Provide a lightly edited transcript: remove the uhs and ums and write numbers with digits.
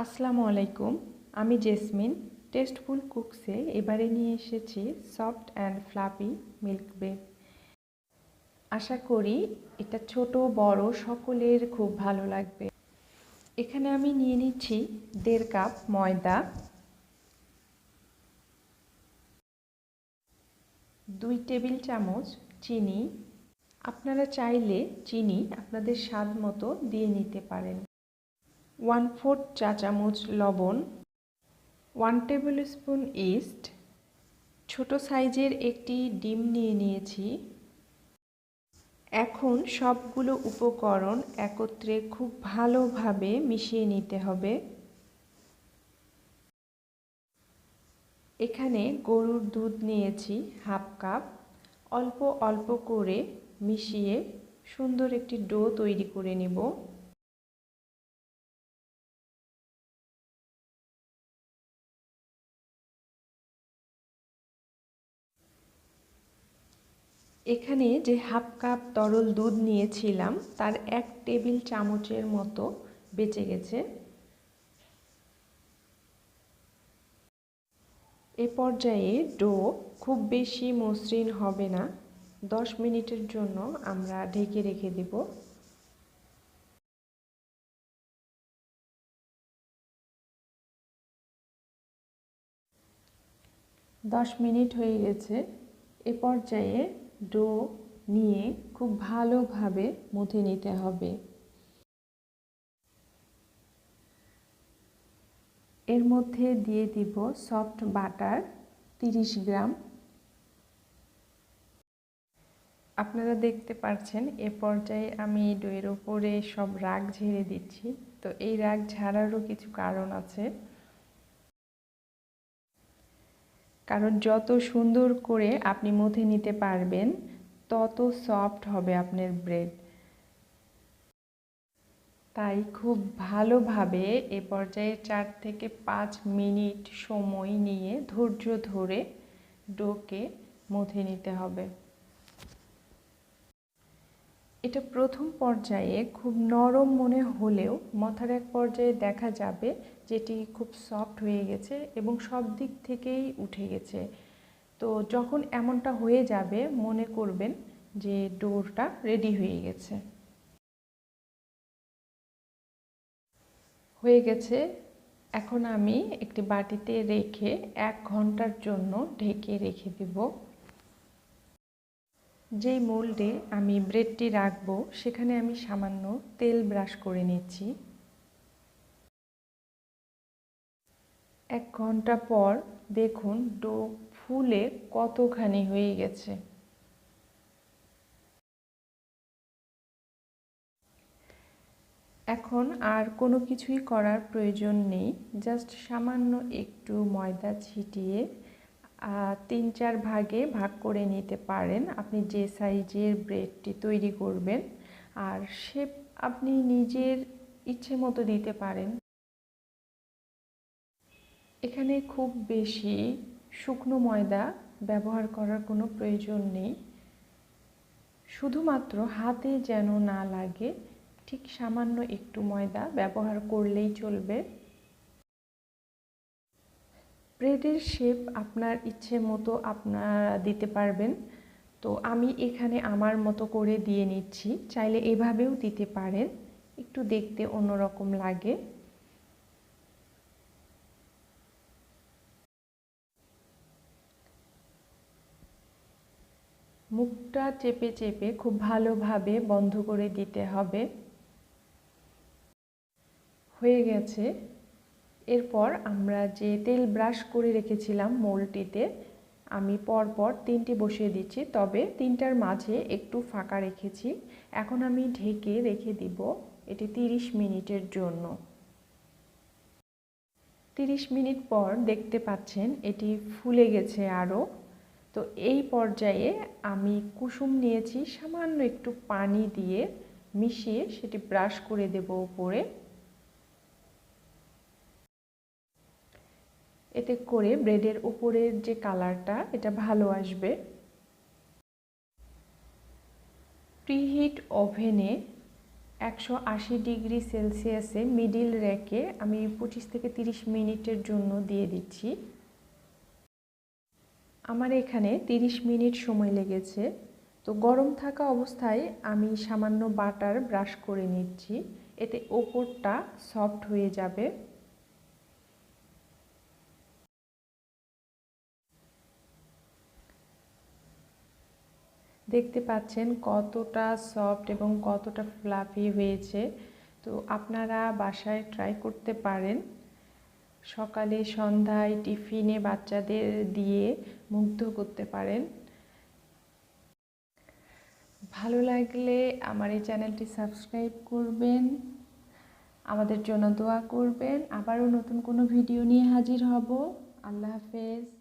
আসসালামু আলাইকুম, আমি জেসমিন টেস্টফুল কুকসে এবারে নিয়ে এসেছি soft and fluffy milk bread. আশা করি এটা ছোট বড় সকলের খুব ভালো লাগবে। এখানে আমি নিয়ে নিচ্ছি 1.5 কাপ ময়দা, 2 টেবিল চামচ চিনি। আপনারা চাইলে চিনি আপনাদের স্বাদ মতো দিয়ে নিতে পারেন। 1/4 চা চামচ লবণ, 1 টেবিল স্পুন ইস্ট, ছোট সাইজের একটি ডিম নিয়ে নিয়েছি। এখন সবগুলো উপকরণ একত্রে খুব ভালোভাবে মিশিয়ে নিতে হবে। এখানে গরুর দুধ নিয়েছি 1/2 কাপ। অল্প অল্প করে মিশিয়ে সুন্দর একটি ডো তৈরি করে নেব। এখানে যে 1/2 কাপ তরল দুধ নিয়েছিলাম তার 1 টেবিল চামচের মতো বেঁচে গেছে। এ পর্যায়ে ডো খুব বেশি মসৃণ হবে না। 10 মিনিটের জন্য আমরা ঢেকে রেখে দেব। দশ মিনিট হয়ে গেছে। এ পর্যায়ে ডো নিয়ে খুব ভালোভাবে মুথে নিতে হবে। এর মধ্যে দিয়ে দিব সফট বাটার 30 গ্রাম। আপনারা দেখতে পাচ্ছেন এ পর্যায়ে আমি ডোয়ের উপরে সব রাগ ঝেড়ে দিচ্ছি। তো এই রাগ ঝাড়ারও কিছু কারণ আছে, কারণ যত সুন্দর করে আপনি মুথে নিতে পারবেন তত সফট হবে আপনার ব্রেড। তাই খুব ভালোভাবে এ পর্যায়ে 4 থেকে 5 মিনিট সময় নিয়ে ধৈর্য ধরে ডোকে মুথে নিতে হবে। এটা প্রথম পর্যায়ে খুব নরম মনে হলেও মথার এক পর্যায়ে দেখা যাবে যেটি খুব সফট হয়ে গেছে এবং সব দিক থেকেই উঠে গেছে। তো যখন এমনটা হয়ে যাবে মনে করবেন যে ডোটা রেডি হয়ে গেছে। হয়ে গেছে। এখন আমি একটি বাটিতে রেখে 1 ঘন্টার জন্য ঢেকে রেখে দেব। যেই মোল্ডে আমি ব্রেডটি রাখবো সেখানে আমি সামান্য তেল ব্রাশ করে নিচ্ছি। 1 ঘন্টা পর দেখুন ডো ফুলে কতখানি হয়ে গেছে। এখন আর কোনো কিছুই করার প্রয়োজন নেই। জাস্ট সামান্য একটু ময়দা ছিটিয়ে 3-4 ভাগে ভাগ করে নিতে পারেন আপনি যে সাইজের ব্রেডটি তৈরি করবেন। আর শেপ আপনি নিজের ইচ্ছে মতো দিতে পারেন। এখানে খুব বেশি শুকনো ময়দা ব্যবহার করার কোনো প্রয়োজন নেই। শুধুমাত্র হাতে যেন না লাগে ঠিক সামান্য একটু ময়দা ব্যবহার করলেই চলবে। ব্রেডের শেপ আপনার ইচ্ছে মতো আপনারা দিতে পারবেন। তো আমি এখানে আমার মতো করে দিয়ে নিচ্ছি। চাইলে এভাবেও দিতে পারেন, একটু দেখতে অন্যরকম লাগে। মুখটা চেপে চেপে খুব ভালোভাবে বন্ধ করে দিতে হবে। হয়ে গেছে। এরপর আমরা যে তেল ব্রাশ করে রেখেছিলাম মোল্ডটিতে আমি পরপর 3টি বসিয়ে দিচ্ছি, তবে 3টার মাঝে একটু ফাঁকা রেখেছি। এখন আমি ঢেকে রেখে দিব এটি 30 মিনিটের জন্য। 30 মিনিট পর দেখতে পাচ্ছেন এটি ফুলে গেছে আরও। তো এই পর্যায়ে আমি কুসুম নিয়েছি, সামান্য একটু পানি দিয়ে মিশিয়ে সেটি ব্রাশ করে দেব উপরে। এতে করে ব্রেডের উপরের যে কালারটা এটা ভালো আসবে। প্রিহিট ওভেনে 180 ডিগ্রি সেলসিয়াসে মিডিল রেখে আমি 25 থেকে 30 মিনিটের জন্য দিয়ে দিচ্ছি। আমার এখানে 30 মিনিট সময় লেগেছে। তো গরম থাকা অবস্থায় আমি সামান্য বাটার ব্রাশ করে নিচ্ছি, এতে ওপরটা সফট হয়ে যাবে। দেখতে পাচ্ছেন কতটা সফট এবং কতটা ফ্লাফি হয়েছে। তো আপনারা বাসায় ট্রাই করতে পারেন। সকালে সন্ধ্যায় টিফিনে বাচ্চাদের দিয়ে মুগ্ধ করতে পারেন। ভালো লাগলে আমার এই চ্যানেলটি সাবস্ক্রাইব করবেন, আমাদের জন্য দোয়া করবেন। আবারও নতুন কোনো ভিডিও নিয়ে হাজির হব। আল্লাহ হাফেজ।